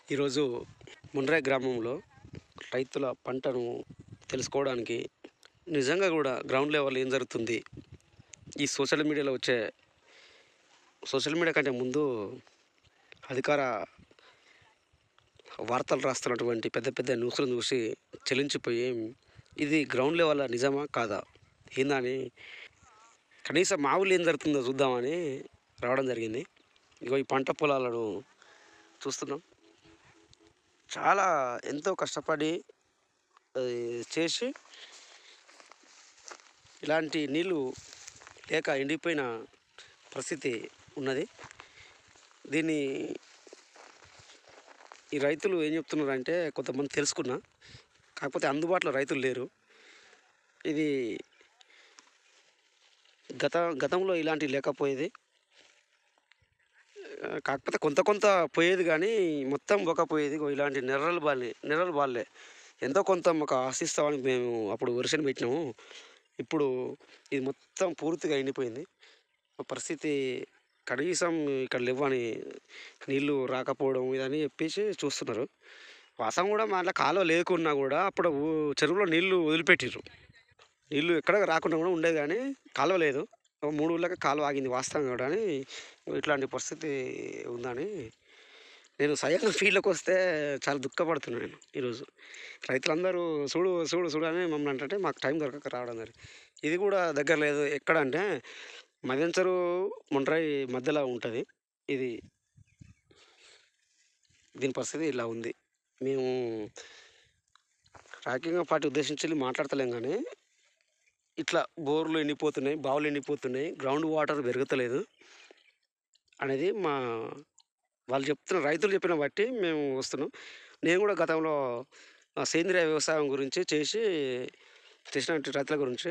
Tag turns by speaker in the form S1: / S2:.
S1: ఈరోజు మున్రాయ్ గ్రామంలో రైతుల పంటను తెలుసుకోవడానికి నిజంగా కూడా గ్రౌండ్ లెవెల్ ఏం జరుగుతుంది, ఈ సోషల్ మీడియాలో వచ్చే సోషల్ మీడియా కంటే ముందు అధికార వార్తలు రాస్తున్నటువంటి పెద్ద పెద్ద న్యూస్లను చూసి చెలించిపోయి ఇది గ్రౌండ్ లెవెల్ నిజమా కాదా ఏందని కనీసం మా ఊళ్ళో ఏం జరుగుతుందో చూద్దామని రావడం జరిగింది. ఇగో ఈ పంట పొలాలను చూస్తున్నాం. చాలా ఎంతో కష్టపడి చేసి ఇలాంటి నీళ్ళు లేక ఎండిపోయిన పరిస్థితి ఉన్నది. దీన్ని ఈ రైతులు ఏం చెప్తున్నారంటే కొంతమంది తెలుసుకున్నా, కాకపోతే అందుబాటులో రైతులు లేరు. ఇది గతంలో ఇలాంటివి లేకపోయేది. కాకపోతే కొంత కొంత పోయేది కానీ మొత్తం పోకపోయేది. ఇలాంటి నెర్రలు బాలే ఎంతో కొంత మాకు ఆశిస్తామని మేము అప్పుడు వర్షం పెట్టినాము. ఇప్పుడు ఇది మొత్తం పూర్తిగా ఎండిపోయింది. పరిస్థితి కనీసం ఇక్కడ లేవని, నీళ్ళు రాకపోవడం ఇదని చెప్పేసి చూస్తున్నారు. వాస్తవం కూడా మా దాంట్లో కాలువ లేకున్నా కూడా అప్పుడు చెరువులో నీళ్ళు వదిలిపెట్టిర్రు. నీళ్ళు ఎక్కడ రాకుండా కూడా ఉండేది కానీ కాలువ లేదు. 3 ఊళ్ళకి కాలువ ఆగింది వాస్తవం కూడా. అని ఇట్లాంటి పరిస్థితి ఉందని నేను స్వయంగా ఫీల్డ్‌లోకి వస్తే చాలా దుఃఖపడుతున్నాను నేను ఈరోజు. రైతులందరూ చూడు చూడు చూడు అని మమ్మల్ని అంటే మాకు టైం దొరకక రావడం జరిగింది. ఇది కూడా దగ్గర లేదు. ఎక్కడంటే మదెంచరు ముండ్రాయి మధ్యలో ఉంటుంది. ఇది దీని పరిస్థితి ఇలా ఉంది. మేము రాజకీయ పార్టీ ఉద్దేశించి మాట్లాడతలేం కానీ ఇట్లా బోర్లు ఎండిపోతున్నాయి, బావులు ఎండిపోతున్నాయి, గ్రౌండ్ వాటర్ పెరుగుతలేదు అనేది వాళ్ళు చెప్తున్న, రైతులు చెప్పిన బట్టి మేము వస్తున్నాం. నేను కూడా గతంలో సేంద్రియ వ్యవసాయం గురించి చేసినటువంటి రైతుల గురించి